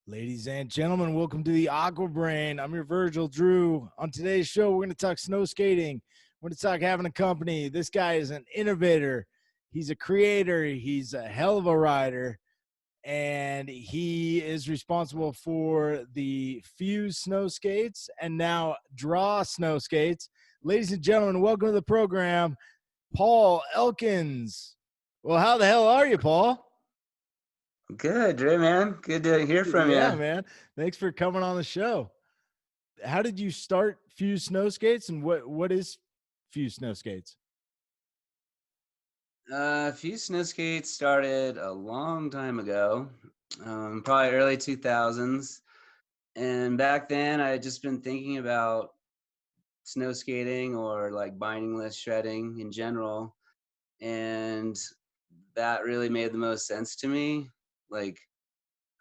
Ladies and gentlemen, welcome to the AquaBrain. I'm your Virgil Drew. On today's show, we're going to talk snow skating. We're going to talk having a company. This guy is an innovator. He's a creator. He's a hell of a rider. And he is responsible for the Fuse Snowskates and now Draw Snowskates. Ladies and gentlemen, welcome to the program, Paul Elkins. Well, how the hell are you, Paul? Good, Drew, man. Good to hear from you. Yeah, man. Thanks for coming on the show. How did you start Fuse Snowskates, and what is Fuse Snowskates? Fuse Snowskate started a long time ago, probably early 2000s. And back then, I had just been thinking about snow skating or like bindingless shredding in general. And that really made the most sense to me. Like,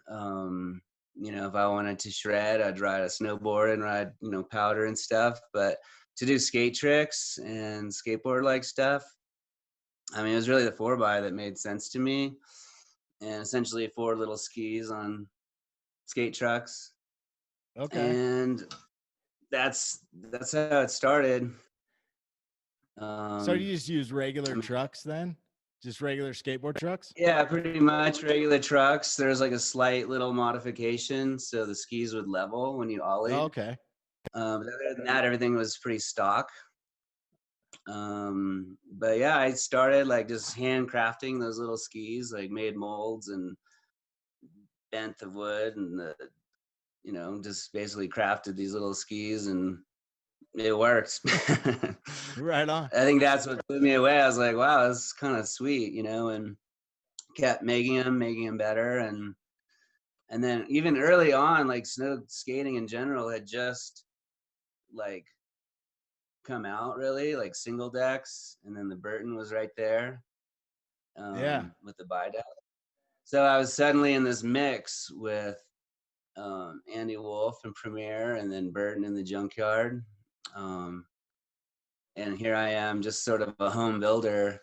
if I wanted to shred, I'd ride a snowboard and ride, powder and stuff. But to do skate tricks and skateboard like stuff, I mean, it was really the 4x that made sense to me, and essentially 4 little skis on skate trucks. Okay. And that's how it started. So you just use regular trucks then? Just regular skateboard trucks? Yeah, pretty much regular trucks. There's like a slight little modification, so the skis would level when you ollie. Okay. But other than that, everything was pretty stock. But yeah, I started like just handcrafting those little skis, like made molds and bent the wood and just basically crafted these little skis, and it worked. Right on. I think that's what blew me away. I was like, wow, that's kind of sweet, and kept making them better. And then even early on, like snow skating in general had just like come out, really, like single decks, and then the Burton was right there, with the bi-deck. So I was suddenly in this mix with Andy Wolf and Premier, and then Burton in the Junkyard, and here I am, just sort of a home builder,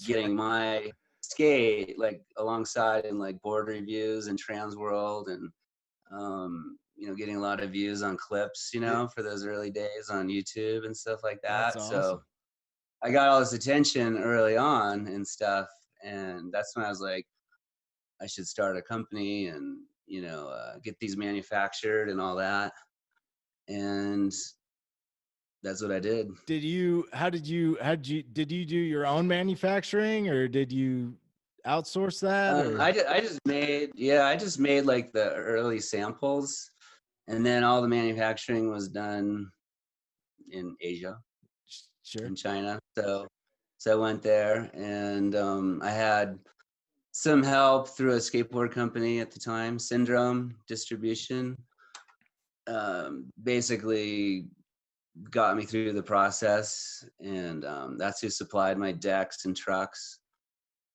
getting my skate like alongside in like board reviews and Trans World, and getting a lot of views on clips, for those early days on YouTube and stuff like that. That's awesome. So I got all this attention early on and stuff, and that's when I was like, I should start a company and get these manufactured and all that. And that's what I did. Did you do your own manufacturing, or did you outsource that? I just made like the early samples, and then all the manufacturing was done in Asia, Sure. in China. So I went there, and I had some help through a skateboard company at the time, Syndrome Distribution. Basically got me through the process, and that's who supplied my decks and trucks.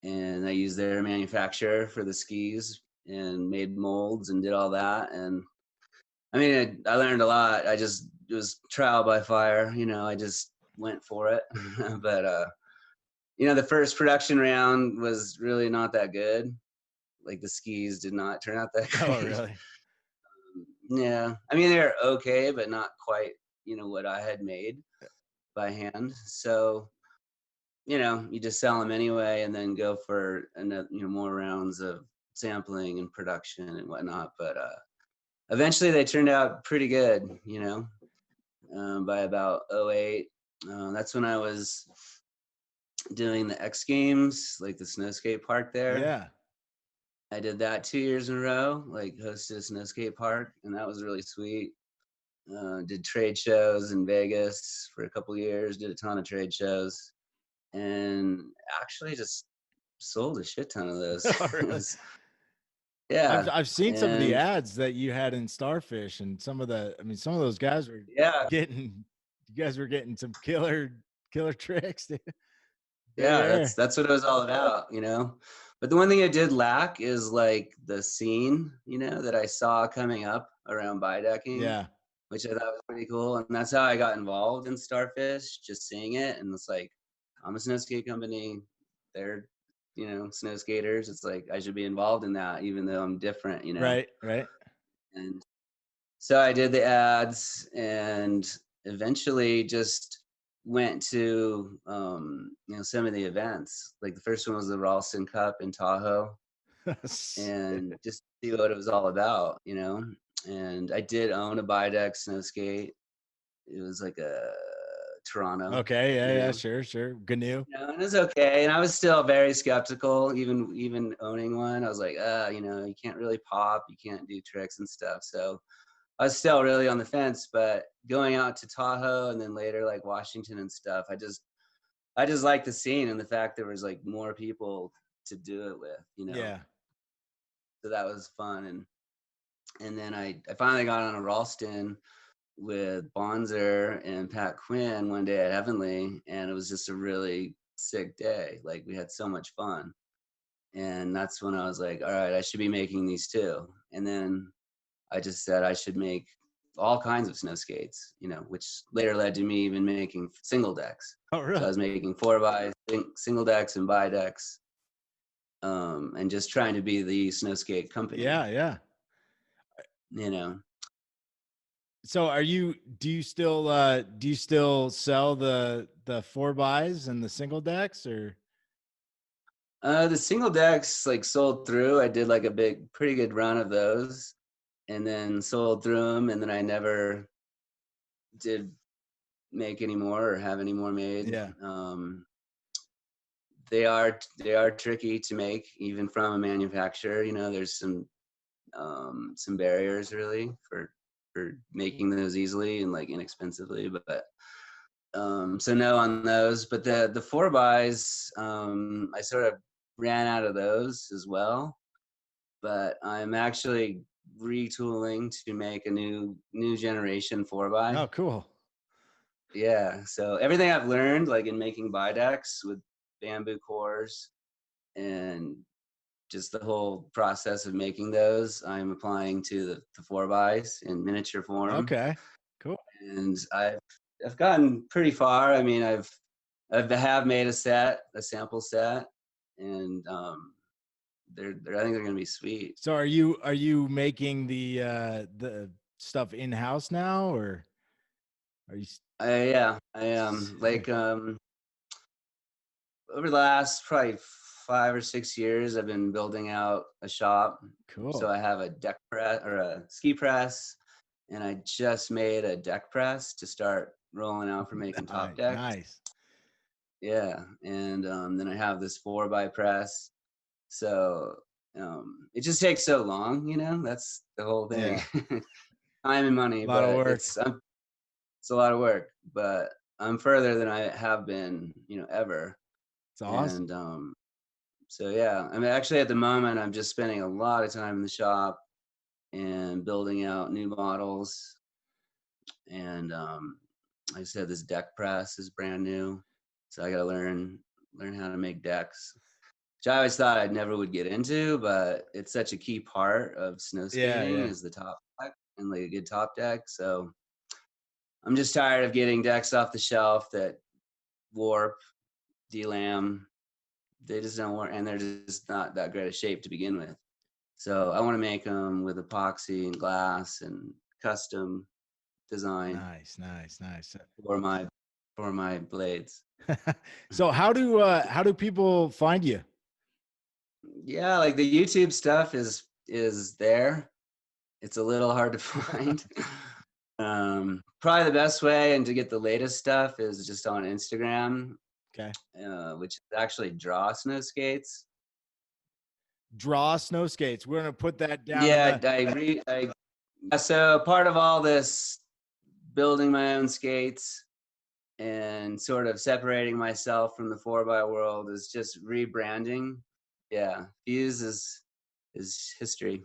And I used their manufacturer for the skis and made molds and did all that. And I mean, I learned a lot. It was trial by fire, I just went for it. But, the first production round was really not that good. Like the skis did not turn out that great. Oh, really? Yeah. I mean, they're okay, but not quite, what I had made by hand. So, you just sell them anyway, and then go for another, more rounds of sampling and production and whatnot. But eventually they turned out pretty good, by about 2008. That's when I was doing the X Games, like the Snowskate park there. Yeah. I did that 2 years in a row, like hosted a Snowskate park, and that was really sweet. Did trade shows in Vegas for a couple years, did a ton of trade shows, and actually just sold a shit ton of those. Oh, really? Yeah. I've seen some of the ads that you had in Starfish, and some of those guys were getting some killer tricks. Yeah, that's what it was all about, But the one thing I did lack is like the scene, that I saw coming up around bi-decking. Yeah. Which I thought was pretty cool. And that's how I got involved in Starfish, just seeing it. And it's like, I'm a snow skate company. They're snow skaters. It's like I should be involved in that, even though I'm different, Right, right. And so I did the ads and eventually just went to some of the events. Like the first one was the Ralston Cup in Tahoe, and just see what it was all about, And I did own a bideck snow skate. It was like a Toronto. Okay, yeah, sure. GNU. And it was okay. And I was still very skeptical, even owning one. I was like, you can't really pop, you can't do tricks and stuff. So I was still really on the fence. But going out to Tahoe and then later like Washington and stuff, I just liked the scene and the fact there was like more people to do it with. Yeah. So that was fun. And then I finally got on a Ralston with Bonzer and Pat Quinn one day at Heavenly, and it was just a really sick day. Like we had so much fun. And that's when I was like, all right, I should be making these too. And then I just said I should make all kinds of snow skates, which later led to me even making single decks. Oh, really? So I was making 4x single decks and bidecks, and just trying to be the snow skate company. Yeah. So do you still sell the 4x and the single decks, or? The single decks like sold through. I did like a pretty good run of those, and then sold through them, and then I never did make any more or have any more made. Yeah. They are tricky to make, even from a manufacturer. There's some barriers really for making those easily and like inexpensively, but so no on those. But the 4x's, I sort of ran out of those as well, but I'm actually retooling to make a new generation 4x. Oh, cool. Yeah, so everything I've learned like in making bidecks with bamboo cores and just the whole process of making those, I'm applying to the 4x's in miniature form. Okay, cool. And I've gotten pretty far. I mean, I have made a sample set, and I think they're going to be sweet. So are you making the stuff in-house now, or are you? Yeah, I am. Like over the last probably 5 or 6 years, I've been building out a shop. Cool. So I have a deck press or a ski press, and I just made a deck press to start rolling out for making top decks. Nice. Yeah, and then I have this 4x press. So it just takes so long, That's the whole thing. Yeah. Time and money, A lot of work. it's a lot of work, but I'm further than I have been, ever. It's awesome. And so yeah, I mean, actually at the moment I'm just spending a lot of time in the shop and building out new models. And like I said, this deck press is brand new, so I got to learn how to make decks, which I always thought I'd never would get into, but it's such a key part of snow skating is the top deck and like a good top deck. So I'm just tired of getting decks off the shelf that warp, delam. They just don't work, and they're just not that great a shape to begin with. So I want to make them with epoxy and glass and custom design. Nice. For my blades. So how do people find you? Yeah, like the YouTube stuff is there. It's a little hard to find. Probably the best way and to get the latest stuff is just on Instagram. Okay. Which is actually Draw Snowskates. Draw Snowskates. We're gonna put that down. Yeah, so part of all this building my own skates and sort of separating myself from the 4x world is just rebranding. Yeah, Fuse is history.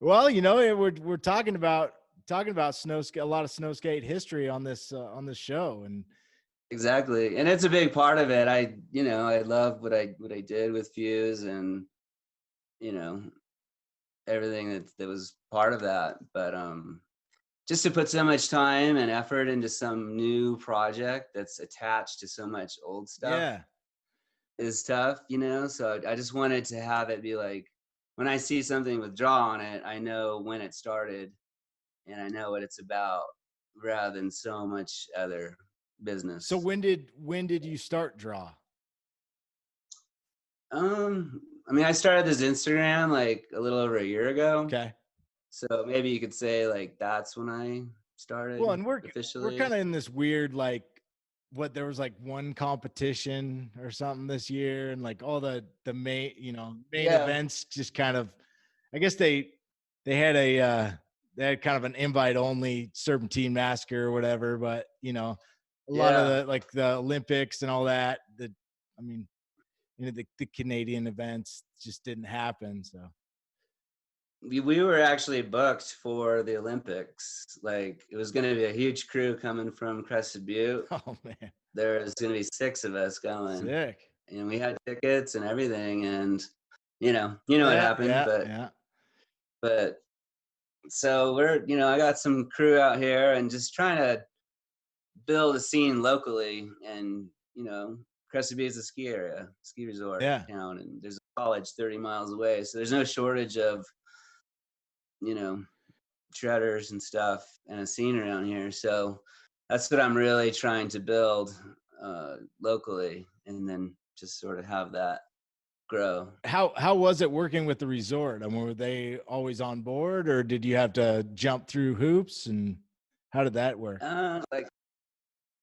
Well, we're talking about snowskate, a lot of snowskate history on this show, and exactly, and it's a big part of it. I love what I did with Fuse, and everything that was part of that. But just to put so much time and effort into some new project that's attached to so much old stuff. Yeah. is tough, you know. So I just wanted to have it be like, when I see something with draw on it, I know when it started and I know what it's about, rather than so much other So business. when did you start draw? I mean, I started this Instagram like a little over a year ago. Okay. So maybe you could say like that's when I Well, started and we're officially. kind of in this weird, like, what, there was like one competition or something this year, and like all the main Yeah. events just kind of, I guess they had they had kind of an invite only Serpentine Massacre or whatever, but a lot of Yeah. the Olympics and all that, I mean, the Canadian events just didn't happen. So We were actually booked for the Olympics. Like it was going to be a huge crew coming from Crested Butte. oh man, There's going to be 6 of us going, sick. and we had tickets and everything. And what Yeah, happened, yeah, but yeah. but so I got some crew out here and just trying to build a scene locally. And Crested Butte is a ski area, ski resort Yeah. town, and there's a college 30 miles away, so there's no shortage of you know shredders and stuff and a scene around here. So that's what I'm really trying to build locally, and then just sort of have that grow. How was it working with the resort? I mean, were they always on board, or did you have to jump through hoops, and how did that work? Like,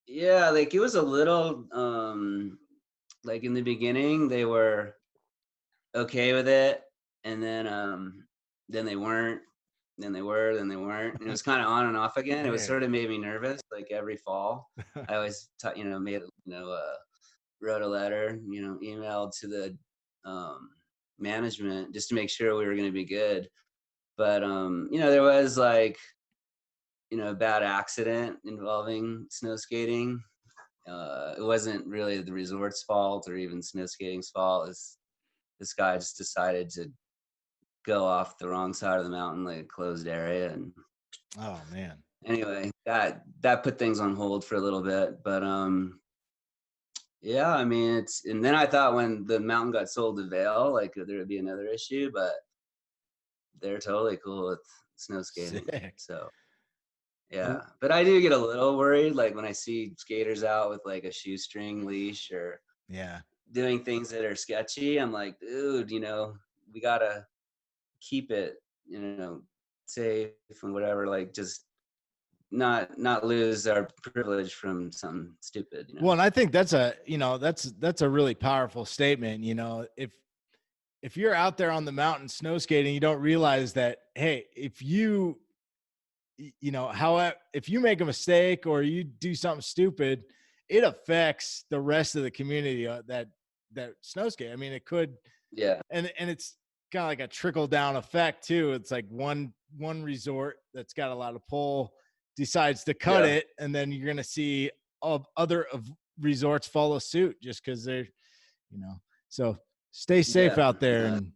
yeah, like it was a little like in the beginning they were okay with it, and then they weren't, then they were, then they weren't, and it was kind of on and off again. It was Man. sort of made me nervous. Like every fall I always made wrote a letter, emailed to the management just to make sure we were going to be good. But there was like a bad accident involving snow skating. It wasn't really the resort's fault or even snow skating's fault. This guy just decided to go off the wrong side of the mountain, like a closed area. And Oh man. anyway, that put things on hold for a little bit. But yeah, I mean, and then I thought when the mountain got sold to Vail, like there would be another issue, but they're totally cool with snow skating. Sick. So W- yeah, but I do get a little worried, like when I see skaters out with like a shoestring leash or Yeah. doing things that are sketchy. I'm like, dude, we gotta keep it, safe and whatever. Like, just not lose our privilege from something stupid. Well, and I think that's that's a really powerful statement. If you're out there on the mountain snow skating, you don't realize that, hey, if how if you make a mistake or you do something stupid, it affects the rest of the community that snow skate. I mean, it could, Yeah, and it's kind of like a trickle down effect too. It's like one resort that's got a lot of pull decides to cut yeah, it, and then you're gonna see other of resorts follow suit just because they're, you know. So stay safe yeah. out there and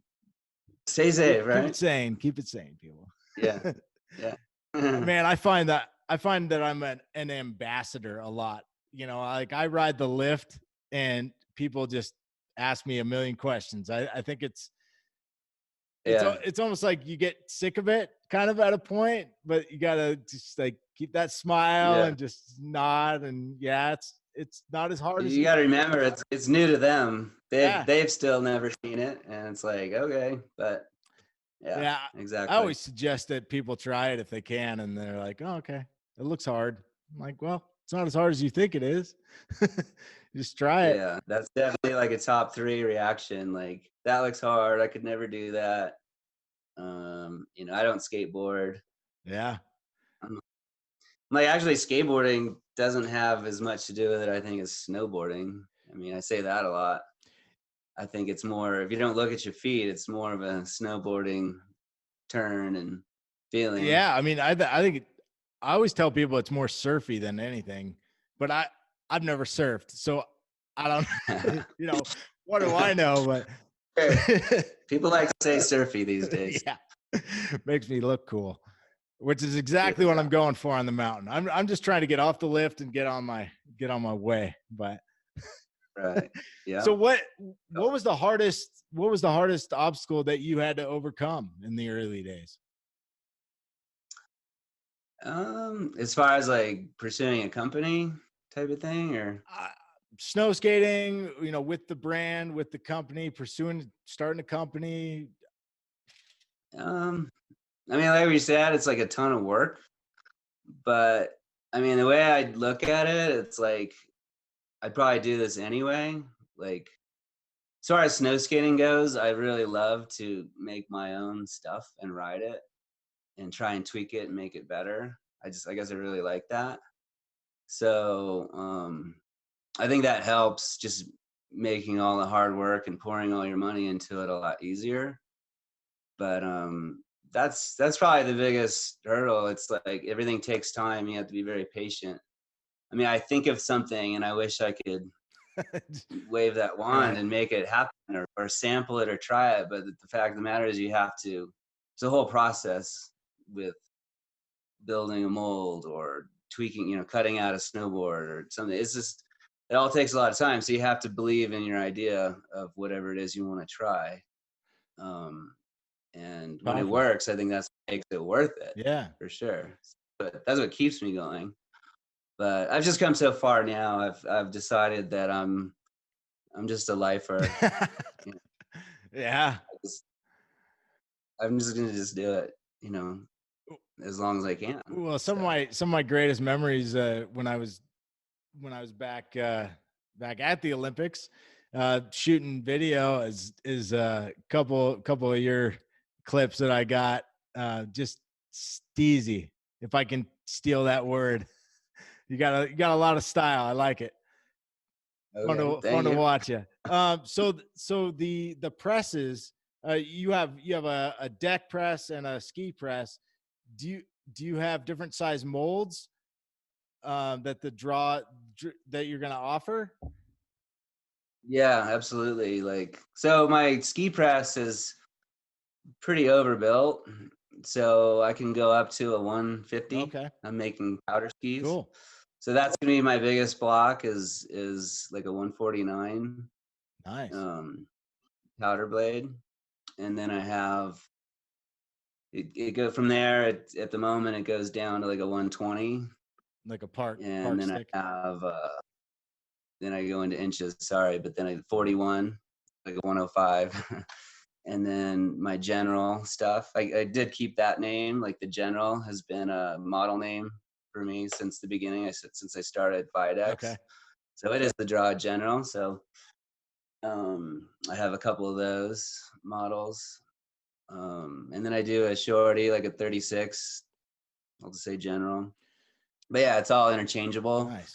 Stay safe, keep it right? sane. Keep it sane, people. Yeah, yeah. Man, I find that I'm an ambassador a lot. Like I ride the lift and people just ask me a million questions. I think Yeah, it's almost like you get sick of it kind of at a point, but you gotta just like keep that smile yeah. and just nod, and yeah, it's not as hard as You you got to think. remember, it's new to them. They've Yeah. they've still never seen it, and it's like, okay, but yeah, Yeah. I exactly. always suggest that people try it if they can, and they're like, oh, okay, it looks hard. I'm like, well, it's not as hard as you think it is. Just try it. Yeah, that's definitely like a top 3 reaction. Like, that looks hard. I could never do that. I don't skateboard. Yeah. I'm like, actually, skateboarding doesn't have as much to do with it, I think, as snowboarding. I mean, I say that a lot. I think it's more, if you don't look at your feet, it's more of a snowboarding turn and feeling. Yeah. I mean, I think I always tell people it's more surfy than anything, but I've never surfed, so I don't. What do I know? But People like to say surfy these days. yeah, makes me look cool, which is exactly what Yeah. I'm going for on the mountain. I'm just trying to get off the lift and get on my way. But Right. Yeah. So what was the hardest obstacle that you had to overcome in the early days? As far as like pursuing a company type of thing, or Uh, Snow skating, with the brand, with the company, starting a company. um, I mean, like we said, it's like a ton of work. But I mean, the way I look at it, it's like I'd probably do this anyway. Like as far as snow skating goes, I really love to make my own stuff and ride it and try and tweak it and make it better. I guess I really like that. So I think that helps, just making all the hard work and pouring all your money into it a lot easier. But that's probably the biggest hurdle. It's like everything takes time. You have to be very patient. I mean, I think of something and I wish I could wave that wand Right. and make it happen, or sample it or try it. But the fact of the matter is, it's a whole process with building a mold or tweaking, cutting out a snowboard or something. It all takes a lot of time. So you have to believe in your idea of whatever it is you want to try. Um, and when it Powerful. works, I think that's what makes it worth it Yeah. for sure. But that's what keeps me going. But I've just come so far now. I've decided that I'm just a lifer. You know, Yeah. just, I'm just gonna just do it, as long as I can. Well, some of So my greatest memories when I was back at the Olympics, shooting video is a couple of your clips that I got, just steezy, if I can steal that word. You got a lot of style. I like it. Fun okay, to fun thank to you. watch you. So the presses, you have a deck press and a ski press. Do you do you have different size molds, that you're gonna offer? Yeah, absolutely. Like, so my ski press is pretty overbuilt, so I can go up to a 150. Okay, I'm making powder skis, cool, so that's gonna be my biggest block. Is like a 149 nice, um, powder blade, and then I have it go from there. At the moment, it goes down to like a 120, like a park and then I stick. have then I go into inches. Sorry, but then I 41, like a 105. And then my general stuff, I did keep that name. Like the general has been a model name for me since the beginning. I said since I started Okay, Videx, so it is the Draw General. So I have a couple of those models, and then I do a shorty, like a 36. I'll just say general. But yeah, it's all interchangeable, nice.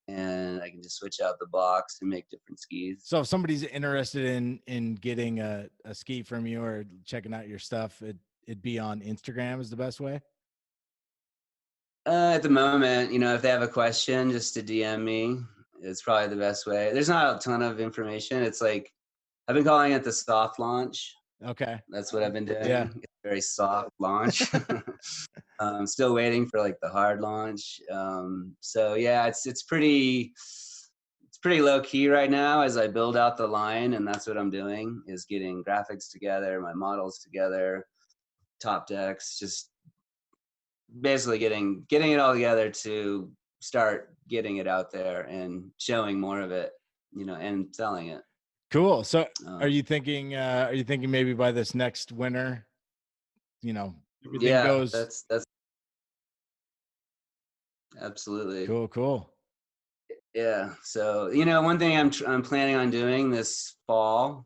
and I can just switch out the blocks and make different skis. So if somebody's interested in getting a ski from you or checking out your stuff, it'd be on Instagram is the best way. At the moment, if they have a question, just to DM me. It's probably the best way. There's not a ton of information. It's like I've been calling it the soft launch. Okay, That's what I've been yeah, doing. It's a very soft launch. I'm still waiting for like the hard launch. So yeah, it's pretty low key right now as I build out the line, and that's what I'm doing, is getting graphics together, my models together, top decks, just basically getting it all together to start getting it out there and showing more of it, and selling it. cool. So Um, are you thinking maybe by this next winter, you know, everything yeah, goes that's absolutely. cool, cool. Yeah. So, one thing I'm planning on doing this fall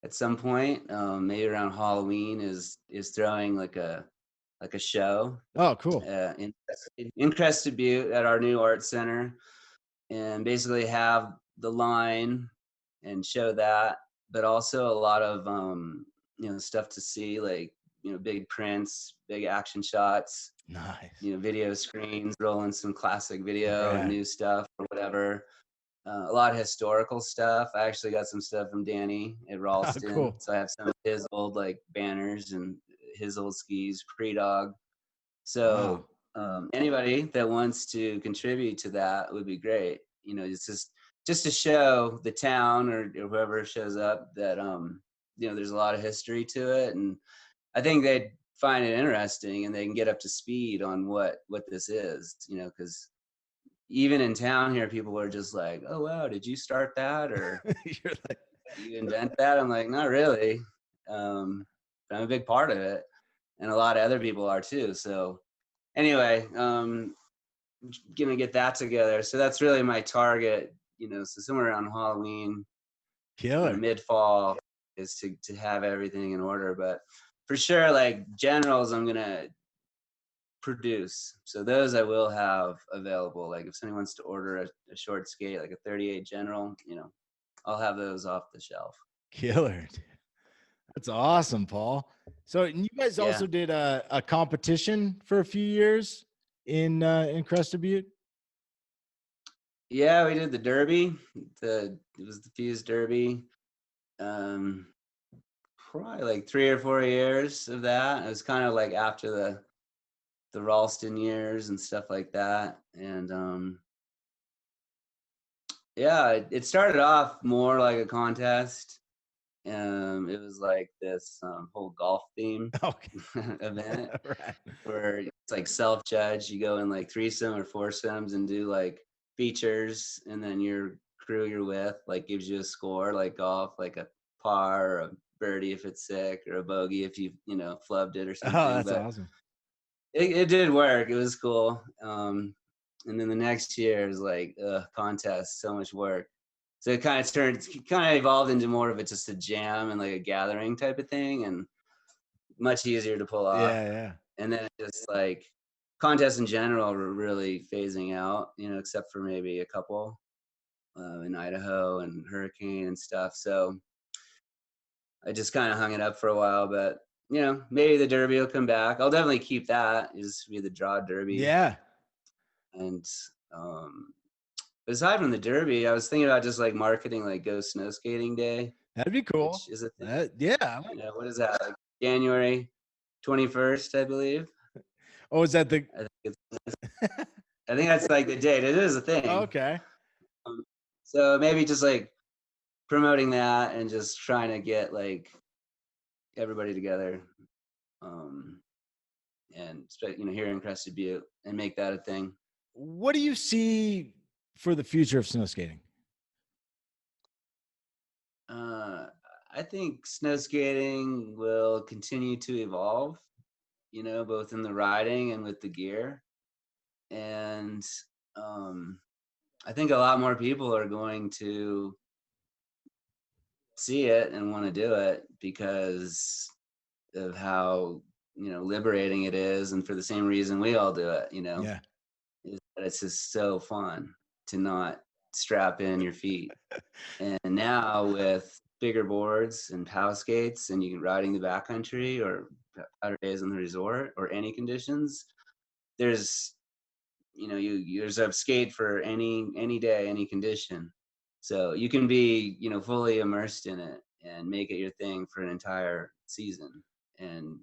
at some point, maybe around Halloween, is throwing like a show Oh, cool. in Crested Butte at our new art center, and basically have the line and show that, but also a lot of stuff to see, like big prints, big action shots, Nice. video screens, rolling some classic video and Yeah. new stuff or whatever. A lot of historical stuff. I actually got some stuff from Danny at Ralston, Cool. so I have some of his old like banners and his old skis, pre-dog. Wow. So anybody that wants to contribute to that would be great. It's just just to show the town or whoever shows up that there's a lot of history to it, and I think they'd find it interesting and they can get up to speed on what this is, because even in town here, people are just like, oh wow, did you start that, or You're like, you invent that? I'm like, not really, but I'm a big part of it, and a lot of other people are too. So anyway, gonna get that together. So that's really my target, so somewhere around Halloween, killer. mid-fall, is to have everything in order. But for sure, like generals, I'm gonna produce. So those I will have available. Like if somebody wants to order a short skate, like a 38 general, I'll have those off the shelf. Killer. That's awesome, Paul. So you guys Yeah. also did a competition for a few years in Crested, Butte? Yeah, we did the Derby. It was the Fuse Derby. Probably like 3 or 4 years of that. It was kind of like after the Ralston years and stuff like that. And yeah, it started off more like a contest. It was like this whole golf theme Okay. event Right. where it's like self-judge. You go in like threesome or foursomes and do like features, and then your crew you're with like gives you a score, like golf, like a par or a birdie if it's sick, or a bogey if you flubbed it or Oh, something. that's But awesome. it did work. It was cool. And then the next year it was like contest, so much work. So it kind of evolved into more of it just a jam and like a gathering type of thing, and much easier to pull off. Yeah. And then just like contests in general were really phasing out, except for maybe a couple in Idaho and Hurricane and stuff. So I just kind of hung it up for a while, but maybe the Derby will come back. I'll definitely keep that. It'll just be the draw Derby. Yeah. And aside from the Derby, I was thinking about just like marketing like Go Snow Skating Day. That'd be cool. Which is a thing. Yeah. What is that? Like January 21st, I believe. Oh, is that the? I think that's like the date. It is a thing. Okay. So maybe just like promoting that and just trying to get like everybody together, and here in Crested Butte, and make that a thing. What do you see for the future of snow skating? I think snow skating will continue to evolve, both in the riding and with the gear. And I think a lot more people are going to see it and want to do it because of how liberating it is, and for the same reason we all do it. Yeah. Is that it's just so fun to not strap in your feet. And now with bigger boards and pow skates, and you can riding the backcountry or powder days on the resort or any conditions, there's there's a skate for any day, any condition. So you can be fully immersed in it and make it your thing for an entire season. And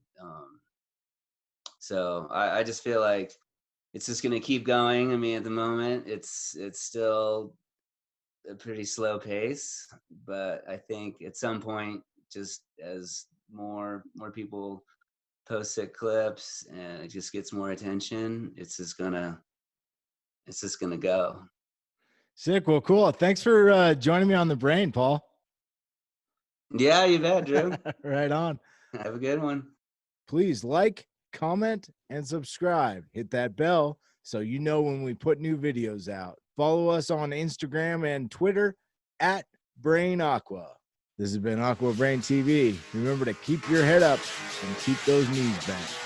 so I just feel like it's just going to keep going. I mean, at the moment it's still a pretty slow pace, but I think at some point, just as more people post it clips and it just gets more attention, it's just gonna go. Sick. Well, cool. Thanks for joining me on the brain, Paul. Yeah, you bet, Drew. Right on. Have a good one. Please like, comment, and subscribe. Hit that bell so you know when we put new videos out. Follow us on Instagram and Twitter at Brain Aqua. This has been Aqua Brain TV. Remember to keep your head up and keep those knees bent.